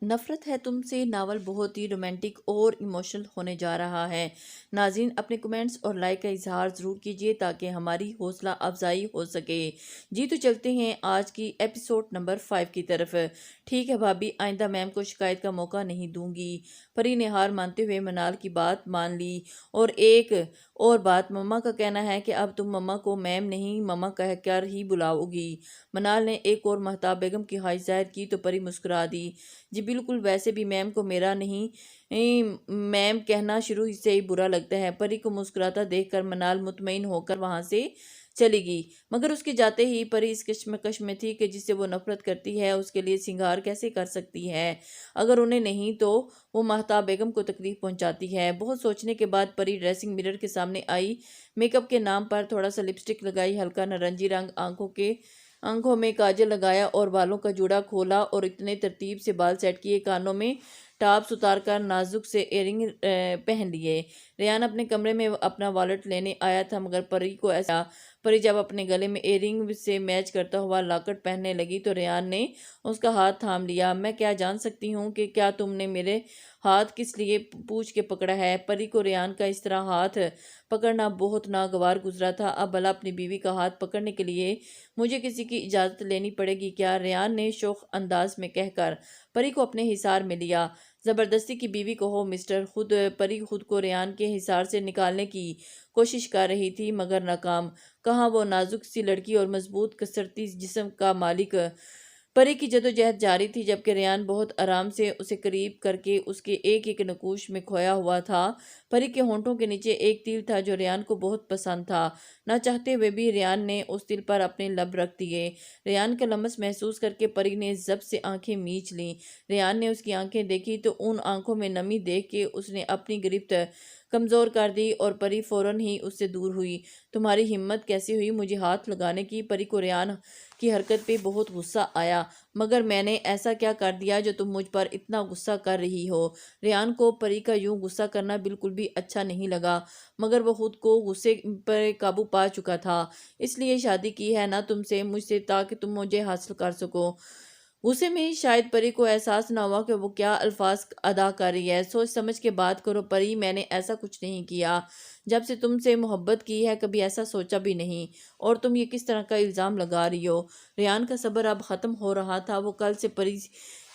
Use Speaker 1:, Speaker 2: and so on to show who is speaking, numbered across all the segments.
Speaker 1: نفرت ہے تم سے ناول بہت ہی رومانٹک اور ایموشنل ہونے جا رہا ہے۔ ناظرین اپنے کمنٹس اور لائک کا اظہار ضرور کیجیے تاکہ ہماری حوصلہ افزائی ہو سکے۔ جی تو چلتے ہیں آج کی ایپیسوڈ نمبر 5 کی طرف۔ ٹھیک ہے بھابی، آئندہ میم کو شکایت کا موقع نہیں دوں گی۔ پری نے ہار مانتے ہوئے منال کی بات مان لی۔ اور ایک اور بات، مما کا کہنا ہے کہ اب تم مما کو میم نہیں مما کہہ کر ہی بلاؤ گی۔ منال نے ایک اور مہتاب بیگم کی خواہش ظاہر کی تو پری مسکرا دی۔ جی بالکل، ویسے بھی میم کو میرا نہیں میم کہنا شروع سے ہی برا لگتا ہے۔ پری کو مسکراتا دیکھ کر منال مطمئن ہو کر وہاں سے چلی گئی، مگر اس کے جاتے ہی پری اس کشمکش میں تھی کہ جس سے وہ نفرت کرتی ہے اس کے لیے سنگار کیسے کر سکتی ہے، اگر انہیں نہیں تو وہ مہتاب بیگم کو تکلیف پہنچاتی ہے۔ بہت سوچنے کے بعد پری ڈریسنگ مرر کے سامنے آئی، میک اپ کے نام پر تھوڑا سا لپسٹک لگائی، ہلکا نارنجی رنگ آنکھوں میں کاجل لگایا اور بالوں کا جوڑا کھولا اور اتنے ترتیب سے بال سیٹ کیے، کانوں میں ٹاپس اتار کر نازک سے ایئرنگ پہن لیے۔ ریان اپنے کمرے میں اپنا والٹ لینے آیا تھا مگر پری کو ایسا پری جب اپنے گلے میں ایئرنگ سے میچ کرتا ہوا لاکٹ پہننے لگی تو ریان نے اس کا ہاتھ تھام لیا۔ میں کیا جان سکتی ہوں کہ کیا تم نے میرے ہاتھ کس لیے پوچھ کے پکڑا ہے؟ پری کو ریان کا اس طرح ہاتھ پکڑنا بہت ناگوار گزرا تھا۔ اب بھلا اپنی بیوی کا ہاتھ پکڑنے کے لیے مجھے کسی کی اجازت لینی پڑے گی کیا؟ ریان نے شوخ انداز میں کہہ کر پری کو اپنے حصار میں لیا۔ زبردستی کی بیوی کہو مسٹر۔ پری خود کو ریان کے حصار سے نکالنے کی کوشش کر رہی تھی مگر ناکام۔ کہاں وہ نازک سی لڑکی اور مضبوط کسرتی جسم کا مالک۔ پری کی جدوجہد جاری تھی جبکہ ریان بہت آرام سے اسے قریب کر کے اس کے ایک ایک نقوش میں کھویا ہوا تھا۔ پری کے ہونٹوں کے نیچے ایک تیل تھا جو ریان کو بہت پسند تھا۔ نہ چاہتے ہوئے بھی ریان نے اس تیل پر اپنے لب رکھ دیے۔ ریان کا لمس محسوس کر کے پری نے ضبط سے آنکھیں میچ لیں۔ ریان نے اس کی آنکھیں دیکھی تو ان آنکھوں میں نمی دیکھ کے اس نے اپنی گرفت کمزور کر دی اور پری فوراً ہی اس سے دور ہوئی۔ تمہاری ہمت کیسے ہوئی مجھے ہاتھ لگانے کی؟ پری کو ریان کی حرکت پہ بہت غصہ آیا۔ مگر میں نے ایسا کیا کر دیا جو تم مجھ پر اتنا غصہ کر رہی ہو؟ ریان کو پری کا یوں غصہ کرنا بالکل بھی اچھا نہیں لگا مگر وہ خود کو غصے پر قابو پا چکا تھا۔ اس لیے شادی کی ہے نا تم سے مجھ سے تاکہ تم مجھے حاصل کر سکو۔ غصے میں شاید پری کو احساس نہ ہوا کہ وہ کیا الفاظ ادا کر رہی ہے۔ سوچ سمجھ کے بات کرو پری، میں نے ایسا کچھ نہیں کیا۔ جب سے تم سے محبت کی ہے کبھی ایسا سوچا بھی نہیں، اور تم یہ کس طرح کا الزام لگا رہی ہو؟ ریان کا صبر اب ختم ہو رہا تھا۔ وہ کل سے پری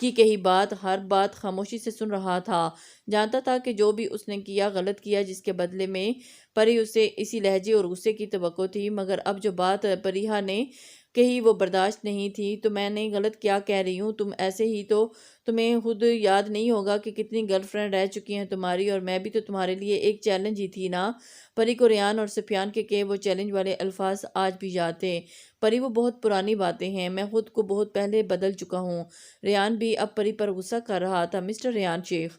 Speaker 1: کی کہی ہر بات خاموشی سے سن رہا تھا۔ جانتا تھا کہ جو بھی اس نے کیا غلط کیا، جس کے بدلے میں پری اسے اسی لہجے اور غصے کی توقع تھی، مگر اب جو بات پریہا نے کہی وہ برداشت نہیں تھی۔ تو میں نے غلط کیا کہہ رہی ہوں؟ تم ایسے ہی تو تمہیں خود یاد نہیں ہوگا کہ کتنی گرل فرینڈ رہ چکی ہیں تمہاری، اور میں بھی تو تمہارے لیے ایک چیلنج ہی تھی نا۔ پری کو ریان اور سفیان کے کہے وہ چیلنج والے الفاظ آج بھی یاد تھے۔ پری وہ بہت پرانی باتیں ہیں، میں خود کو بہت پہلے بدل چکا ہوں۔ ریان بھی اب پری پر غصہ کر رہا تھا۔ مسٹر ریان شیخ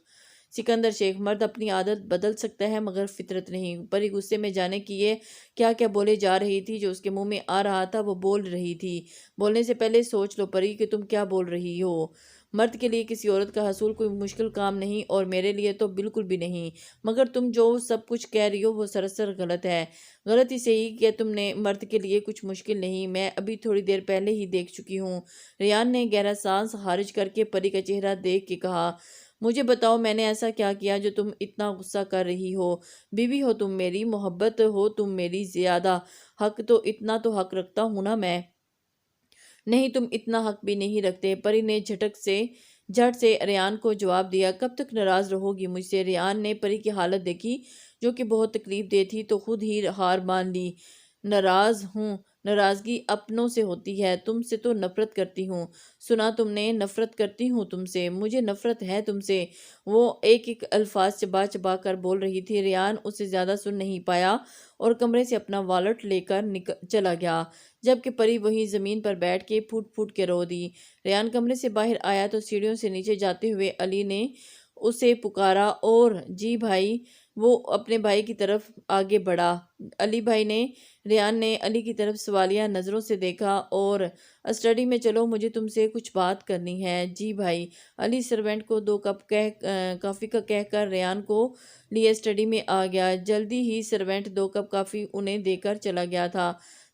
Speaker 1: سکندر شیخ، مرد اپنی عادت بدل سکتا ہے مگر فطرت نہیں۔ پری غصے میں جانے کی یہ کیا کیا بولے جا رہی تھی، جو اس کے منہ میں آ رہا تھا وہ بول رہی تھی۔ بولنے سے پہلے سوچ لو پری کہ تم کیا بول رہی ہو۔ مرد کے لیے کسی عورت کا حصول کوئی مشکل کام نہیں، اور میرے لیے تو بالکل بھی نہیں، مگر تم جو سب کچھ کہہ رہی ہو وہ سراسر غلط ہے۔ غلط اس ہی کہ تم نے مرد کے لیے کچھ مشکل نہیں، میں ابھی تھوڑی دیر پہلے ہی دیکھ چکی ہوں۔ ریان نے گہرا سانس خارج کر کے پری کا چہرہ دیکھ کے کہا، مجھے بتاؤ میں نے ایسا کیا کیا جو تم اتنا غصہ کر رہی ہو؟ بیوی ہو تم میری، محبت ہو تم میری، زیادہ حق تو اتنا تو حق رکھتا ہوں نا میں؟ نہیں تم اتنا حق بھی نہیں رکھتے۔ پری نے جھٹ سے ریان کو جواب دیا، کب تک ناراض رہو گی مجھ سے؟ ریان نے پری کی حالت دیکھی جو کہ بہت تکلیف دہ تھی تو خود ہی ہار مان لی۔ ناراض ہوں؟ ناراضگی اپنوں سے ہوتی ہے، تم سے تو نفرت کرتی ہوں۔ سنا تم نے؟ نفرت کرتی ہوں تم سے، مجھے نفرت ہے تم سے۔ وہ ایک ایک الفاظ چبا چبا کر بول رہی تھی۔ ریان اسے زیادہ سن نہیں پایا اور کمرے سے اپنا والٹ لے کر چلا گیا، جبکہ پری وہیں زمین پر بیٹھ کے پھوٹ پھوٹ کے رو دی۔ ریان کمرے سے باہر آیا تو سیڑھیوں سے نیچے جاتے ہوئے علی نے اسے پکارا اور جی بھائی، وہ اپنے بھائی کی طرف آگے بڑھا۔ علی بھائی نے ریان نے علی کی طرف سوالیہ نظروں سے دیکھا اور اسٹڈی میں چلو مجھے تم سے کچھ بات کرنی ہے۔ جی بھائی۔ علی سرونٹ کو 2 کپ کافی کا کہہ کر ریان کو لیے اسٹڈی میں آ گیا۔ جلدی ہی سرونٹ 2 کپ کافی انہیں دے کر چلا گیا تھا۔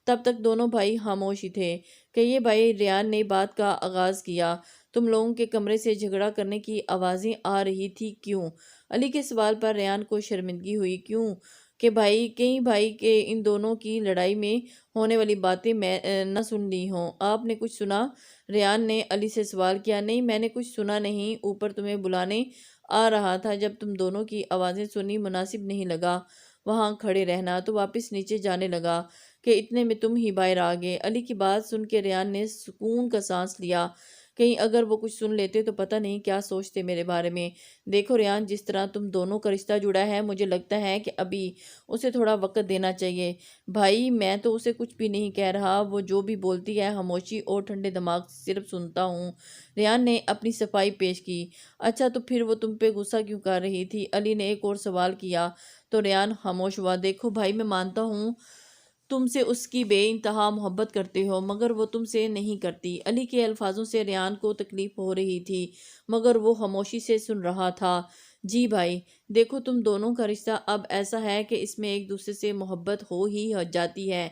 Speaker 1: تب تک دونوں بھائی خاموش ہی تھے۔ کہیے بھائی، ریان نے بات کا آغاز کیا، تم لوگوں کے کمرے سے جھگڑا کرنے کی آوازیں آ رہی تھی کیوں؟ علی کے سوال پر ریان کو شرمندگی ہوئی۔ کیوں کہ کئی بھائی کے ان دونوں کی لڑائی میں ہونے والی باتیں میں نہ سن لی ہوں۔ آپ نے کچھ سنا؟ ریان نے علی سے سوال کیا۔ نہیں، میں نے کچھ سنا نہیں، اوپر تمہیں بلانے آ رہا تھا، جب تم دونوں کی آوازیں سنی مناسب نہیں لگا وہاں کھڑے رہنا، تو واپس نیچے جانے لگا کہ اتنے میں تم ہی باہر آ گئے۔ علی کی بات سن کے ریان نے سکون کا سانس لیا، کہیں اگر وہ کچھ سن لیتے تو پتہ نہیں کیا سوچتے میرے بارے میں۔ دیکھو ریان، جس طرح تم دونوں کا رشتہ جڑا ہے، مجھے لگتا ہے کہ ابھی اسے تھوڑا وقت دینا چاہیے۔ بھائی، میں تو اسے کچھ بھی نہیں کہہ رہا، وہ جو بھی بولتی ہے خاموشی اور ٹھنڈے دماغ سے صرف سنتا ہوں۔ ریان نے اپنی صفائی پیش کی۔ اچھا، تو پھر وہ تم پہ غصہ کیوں کر رہی تھی؟ علی نے ایک اور سوال کیا تو ریان خاموش ہوا۔ دیکھو بھائی، میں مانتا ہوں تم سے اس کی بے انتہا محبت کرتے ہو، مگر وہ تم سے نہیں کرتی۔ علی کے الفاظوں سے ریان کو تکلیف ہو رہی تھی، مگر وہ خاموشی سے سن رہا تھا۔ جی بھائی، دیکھو تم دونوں کا رشتہ اب ایسا ہے کہ اس میں ایک دوسرے سے محبت ہو ہی جاتی ہے،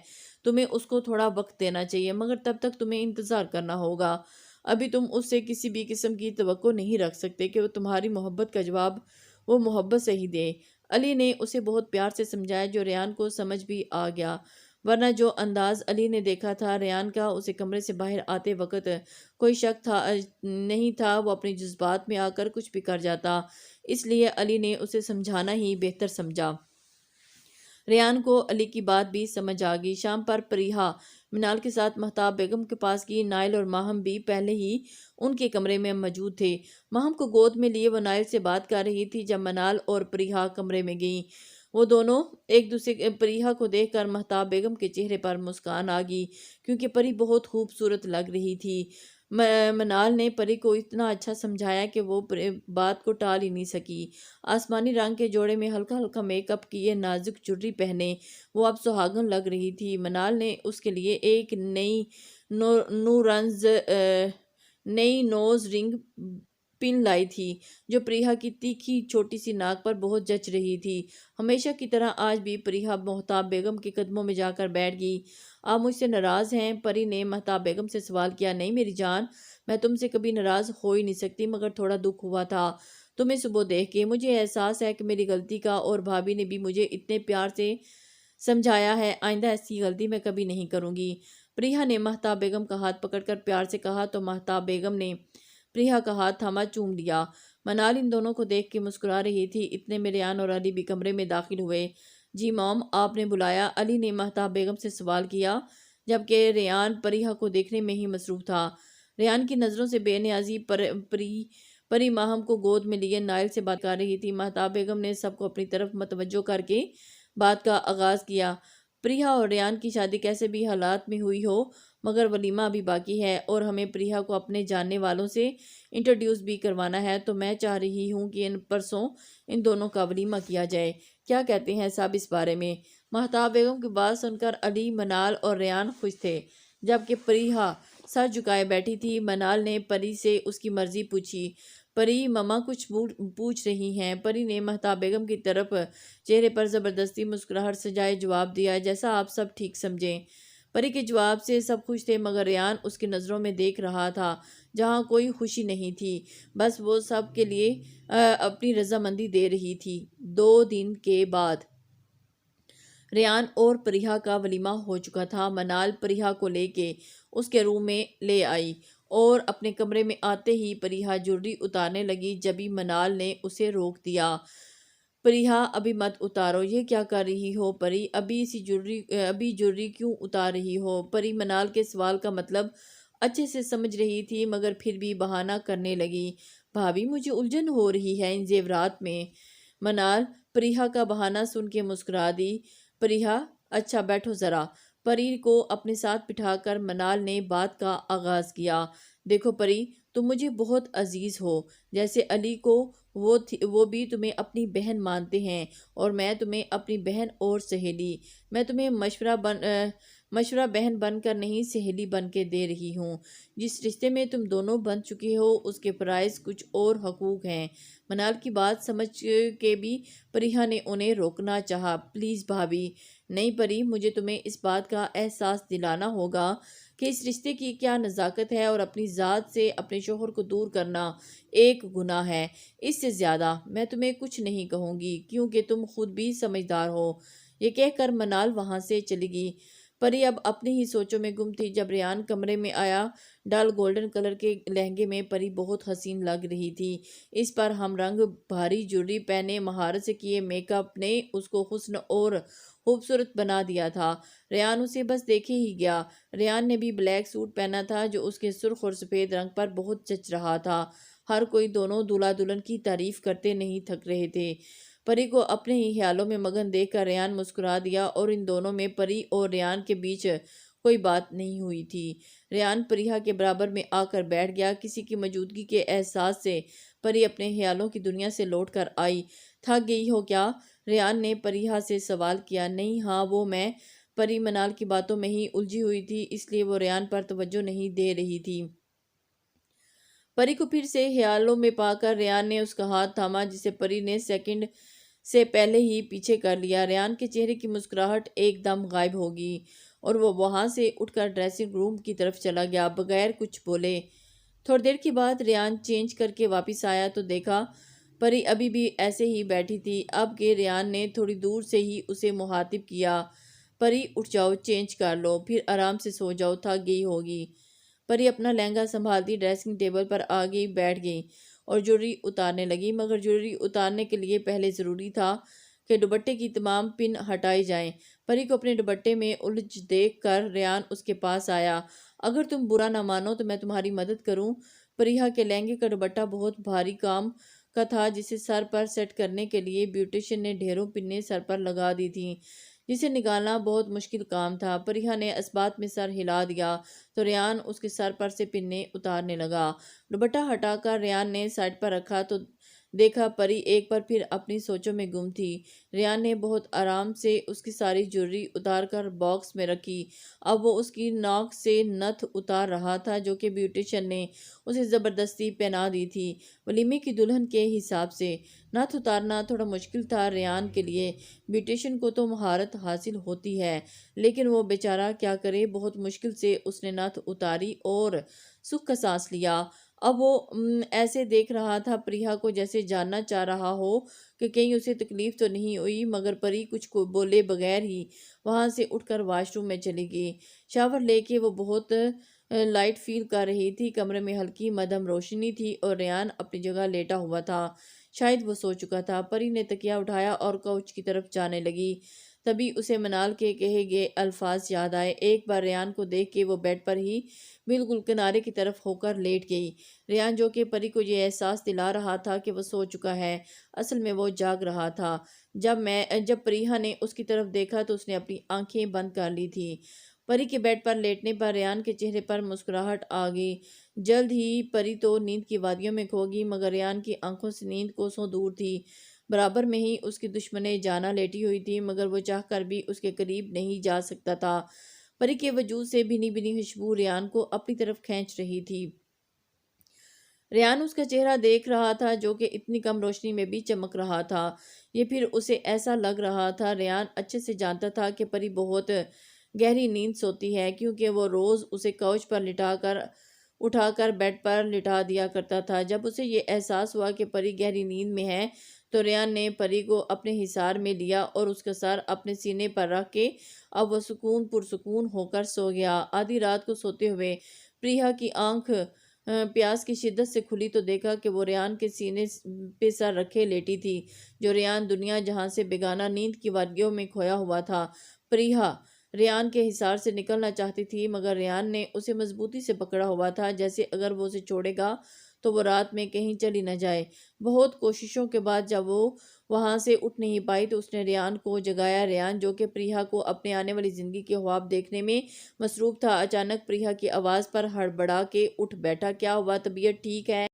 Speaker 1: تمہیں اس کو تھوڑا وقت دینا چاہیے، مگر تب تک تمہیں انتظار کرنا ہوگا۔ ابھی تم اس سے کسی بھی قسم کی توقع نہیں رکھ سکتے کہ وہ تمہاری محبت کا جواب وہ محبت سے ہی دے۔ علی نے اسے بہت پیار سے سمجھایا، جو ریان کو سمجھ بھی آ گیا، ورنہ جو انداز علی نے دیکھا تھا ریان کا اسے کمرے سے باہر آتے وقت، کوئی شک نہیں تھا وہ اپنے جذبات میں آ کر کچھ بھی کر جاتا، اس لیے علی نے اسے سمجھانا ہی بہتر سمجھا۔ ریان کو علی کی بات بھی سمجھ آ گئی۔ شام پر پریہا منال کے ساتھ مہتاب بیگم کے پاس گئی۔ نائل اور ماہم بھی پہلے ہی ان کے کمرے میں موجود تھے۔ ماہم کو گود میں لیے وہ نائل سے بات کر رہی تھی جب منال اور پریہا کمرے میں گئیں۔ وہ دونوں ایک دوسرے پریہا کو دیکھ کر مہتاب بیگم کے چہرے پر مسکان آ گئی، کیونکہ پری بہت خوبصورت لگ رہی تھی۔ منال نے پری کو اتنا اچھا سمجھایا کہ وہ بات کو ٹال ہی نہیں سکی۔ آسمانی رنگ کے جوڑے میں ہلکا ہلکا میک اپ کیے، نازک چوڑی پہنے وہ اب سہاگن لگ رہی تھی۔ منال نے اس کے لیے ایک نئی نوز رنگ پن لائی تھی، جو پریہا کی تیکھی چھوٹی سی ناک پر بہت جچ رہی تھی۔ ہمیشہ کی طرح آج بھی پریہا مہتاب بیگم کے قدموں میں جا کر بیٹھ گئی۔ آپ مجھ سے ناراض ہیں؟ پری نے مہتاب بیگم سے سوال کیا۔ نہیں میری جان، میں تم سے کبھی ناراض ہو ہی نہیں سکتی، مگر تھوڑا دکھ ہوا تھا تمہیں صبح دیکھ کے۔ مجھے احساس ہے کہ میری غلطی کا، اور بھابھی نے بھی مجھے اتنے پیار سے سمجھایا ہے، آئندہ ایسی غلطی میں کبھی نہیں کروں گی۔ پریہا نے مہتاب بیگم کا ہاتھ پکڑ کر پیار سے کہا تو مہتاب بیگم نے پریہا کا ہاتھ تھاما، چوم لیا۔ منال ان دونوں کو دیکھ کے مسکرا رہی تھی۔ اتنے میں ریان اور علی بھی کمرے میں داخل ہوئے۔ جی موم، آپ نے بلایا؟ علی نے مہتاب بیگم سے سوال کیا، جبکہ ریان پریہا کو دیکھنے میں ہی مصروف تھا۔ ریان کی نظروں سے بے نیازی پری ماہم کو گود میں لیے نائل سے بات کر رہی تھی۔ مہتاب بیگم نے سب کو اپنی طرف متوجہ کر کے بات کا آغاز کیا۔ پریہا اور ریان کی شادی کیسے بھی حالات میں ہوئی ہو، مگر ولیمہ ابھی باقی ہے، اور ہمیں پریہا کو اپنے جاننے والوں سے انٹروڈیوس بھی کروانا ہے، تو میں چاہ رہی ہوں کہ پرسوں ان دونوں کا ولیمہ کیا جائے۔ کیا کہتے ہیں سب اس بارے میں؟ مہتاب بیگم کی بات سن کر علی، منال اور ریان خوش تھے، جبکہ پریہا سر جھکائے بیٹھی تھی۔ منال نے پری سے اس کی مرضی پوچھی۔ پری مما کچھ پوچھ رہی ہیں؟ پری نے مہتاب بیگم کی طرف چہرے پر زبردستی مسکراہٹ سجائے جواب دیا، جیسا آپ سب ٹھیک سمجھیں۔ پری کے جواب سے سب خوش تھے، مگر ریان اس کی نظروں میں دیکھ رہا تھا جہاں کوئی خوشی نہیں تھی، بس وہ سب کے لیے اپنی رضامندی دے رہی تھی۔ 2 دن کے بعد ریان اور پریہا کا ولیمہ ہو چکا تھا۔ منال پریہا کو لے کے اس کے روم میں لے آئی، اور اپنے کمرے میں آتے ہی پریہا جویلری اتارنے لگی، جبھی منال نے اسے روک دیا۔ پریہا ابھی مت اتارو، یہ کیا کر رہی ہو پری؟ ابھی جویلری کیوں اتار رہی ہو؟ پری منال کے سوال کا مطلب اچھے سے سمجھ رہی تھی، مگر پھر بھی بہانہ کرنے لگی۔ بھابھی مجھے الجھن ہو رہی ہے ان زیورات میں۔ منال پریہا کا بہانہ سن کے مسکرا دی۔ پریہا اچھا بیٹھو ذرا۔ پری کو اپنے ساتھ بٹھا کر منال نے بات کا آغاز کیا۔ دیکھو پری، تم مجھے بہت عزیز ہو، جیسے علی کو وہ بھی تمہیں اپنی بہن مانتے ہیں، اور میں تمہیں اپنی بہن اور سہیلی۔ میں تمہیں مشورہ بہن بن کر نہیں، سہیلی بن کے دے رہی ہوں۔ جس رشتے میں تم دونوں بن چکے ہو، اس کے فرائض کچھ اور حقوق ہیں۔ منال کی بات سمجھ کے بھی پریہا نے انہیں روکنا چاہا۔ پلیز بھابھی، نہیں پری، مجھے تمہیں اس بات کا احساس دلانا ہوگا کہ اس رشتے کی کیا نزاکت ہے، اور اپنی ذات سے اپنے شوہر کو دور کرنا ایک گناہ ہے۔ اس سے زیادہ میں تمہیں کچھ نہیں کہوں گی کیونکہ تم خود بھی سمجھدار ہو۔ یہ کہہ کر منال وہاں سے چلی گئی۔ پری اب اپنی ہی سوچوں میں گم تھی۔ جب ریان کمرے میں آیا، ڈال گولڈن کلر کے لہنگے میں پری بہت حسین لگ رہی تھی۔ اس پر ہم رنگ بھاری جوڑی پہنے مہارت سے کیے میک اپ نے اس کو حسن اور خوبصورت بنا دیا تھا۔ ریان اسے بس دیکھے ہی گیا۔ ریان نے بھی بلیک سوٹ پہنا تھا جو اس کے سرخ اور سفید رنگ پر بہت جچ رہا تھا۔ ہر کوئی دونوں دولہا دلہن کی تعریف کرتے نہیں تھک رہے تھے۔ پری کو اپنے ہی خیالوں میں مگن دیکھ کر ریان مسکرا دیا، اور ان دونوں میں پری اور ریان کے بیچ کوئی بات نہیں ہوئی تھی۔ ریان پریہا کے برابر میں آ کر بیٹھ گیا۔ کسی کی موجودگی کے احساس سے پری اپنے خیالوں کی دنیا سے لوٹ کر آئی۔ تھک گئی ہو کیا؟ ریان نے پریہا سے سوال کیا۔ نہیں ہاں، وہ میں پری منال کی باتوں میں ہی الجھی ہوئی تھی، اس لیے وہ ریان پر توجہ نہیں دے رہی تھی۔ پری کو پھر سے خیالوں میں پا کر ریان نے اس کا ہاتھ تھاما جسے پری نے سیکنڈ سے پہلے ہی پیچھے کر لیا۔ ریان کے چہرے کی مسکراہٹ ایک دم غائب ہوگی اور وہ وہاں سے اٹھ کر ڈریسنگ روم کی طرف چلا گیا بغیر کچھ بولے۔ تھوڑی دیر کے بعد ریان چینج کر کے واپس آیا تو دیکھا پری ابھی بھی ایسے ہی بیٹھی تھی۔ اب کہ ریان نے تھوڑی دور سے ہی اسے مخاطب کیا، پری اٹھ جاؤ، چینج کر لو، پھر آرام سے سو جاؤ، تھک گئی ہوگی۔ پری اپنا لہنگا سنبھالتی ڈریسنگ ٹیبل پر آ گئی، بیٹھ گئی اور جوڑی اتارنے لگی، مگر جوڑی اتارنے کے لیے پہلے ضروری تھا کہ دوپٹے کی تمام پن ہٹائی جائیں۔ پری کو اپنے دوپٹے میں الجھ دیکھ کر ریان اس کے پاس آیا۔ اگر تم برا نہ مانو تو میں تمہاری مدد کروں۔ پریہا کے لہنگے کا دوپٹہ بہت بھاری کام کا تھا جسے سر پر سیٹ کرنے کے لیے بیوٹیشین نے ڈھیروں پنیں سر پر لگا دی تھیں، جسے نکالنا بہت مشکل کام تھا۔ پریہا نے اس بات میں سر ہلا دیا تو ریان اس کے سر پر سے پنیں اتارنے لگا۔ دوپٹہ ہٹا کر ریان نے سائڈ پر رکھا تو دیکھا پری ایک بار پھر اپنی سوچوں میں گم تھی۔ ریان نے بہت آرام سے اس کی ساری جویلری اتار کر باکس میں رکھی۔ اب وہ اس کی ناک سے نتھ اتار رہا تھا جو کہ بیوٹیشین نے اسے زبردستی پہنا دی تھی ولیمے کی دلہن کے حساب سے۔ نتھ اتارنا تھوڑا مشکل تھا ریان کے لیے۔ بیوٹیشین کو تو مہارت حاصل ہوتی ہے، لیکن وہ بیچارہ کیا کرے۔ بہت مشکل سے اس نے نتھ اتاری اور سکھ کا سانس لیا۔ اب وہ ایسے دیکھ رہا تھا پریہا کو جیسے جاننا چاہ رہا ہو کہ کہیں اسے تکلیف تو نہیں ہوئی، مگر پری کچھ کو بولے بغیر ہی وہاں سے اٹھ کر واش روم میں چلی گئی۔ شاور لے کے وہ بہت لائٹ فیل کر رہی تھی۔ کمرے میں ہلکی مدھم روشنی تھی اور ریان اپنی جگہ لیٹا ہوا تھا، شاید وہ سو چکا تھا۔ پری نے تکیہ اٹھایا اور کوچ کی طرف جانے لگی، تبھی اسے منال کے کہے گئے الفاظ یاد آئے۔ ایک بار ریان کو دیکھ کے وہ بیڈ پر ہی بالکل کنارے کی طرف ہو کر لیٹ گئی۔ ریان جو کہ پری کو یہ احساس دلا رہا تھا کہ وہ سو چکا ہے، اصل میں وہ جاگ رہا تھا۔ جب پریہا نے اس کی طرف دیکھا تو اس نے اپنی آنکھیں بند کر لی تھی۔ پری کے بیڈ پر لیٹنے پر ریان کے چہرے پر مسکراہٹ آ گئی۔ جلد ہی پری تو نیند کی وادیوں میں کھو گئی، مگر ریان کی آنکھوں سے نیند کوسوں دور تھی۔ برابر میں ہی اس کی دشمنے جانا لیٹی ہوئی تھی، مگر وہ چاہ کر بھی اس کے قریب نہیں جا سکتا تھا۔ پری کے وجود سے بھنی بھنی خوشبو ریان کو اپنی طرف کھینچ رہی تھی۔ ریان اس کا چہرہ دیکھ رہا تھا جو کہ اتنی کم روشنی میں بھی چمک رہا تھا۔ یہ پھر اسے ایسا لگ رہا تھا ریان اچھے سے جانتا تھا کہ پری بہت گہری نیند سوتی ہے، کیونکہ وہ روز اسے کوچ پر اٹھا کر بیڈ پر لٹا دیا کرتا تھا۔ جب اسے یہ احساس ہوا کہ پری گہری نیند میں ہے تو ریان نے پری کو اپنے حصار میں لیا اور اس کا سر اپنے سینے پر رکھ کے اب وہ پرسکون ہو کر سو گیا۔ آدھی رات کو سوتے ہوئے پریہا کی آنکھ پیاس کی شدت سے کھلی تو دیکھا کہ وہ ریان کے سینے پہ سر رکھے لیٹی تھی، جو ریان دنیا جہاں سے بیگانہ نیند کی وادیوں میں کھویا ہوا تھا۔ پریہا ریان کے حصار سے نکلنا چاہتی تھی، مگر ریان نے اسے مضبوطی سے پکڑا ہوا تھا، جیسے اگر وہ اسے چھوڑے گا تو وہ رات میں کہیں چلی نہ جائے۔ بہت کوششوں کے بعد جب وہ وہاں سے اٹھ نہیں پائی تو اس نے ریان کو جگایا۔ ریان جو کہ پریہا کو اپنے آنے والی زندگی کے خواب دیکھنے میں مصروف تھا، اچانک پریہا کی آواز پر ہڑبڑا کے اٹھ بیٹھا۔ کیا ہوا؟ طبیعت ٹھیک ہے؟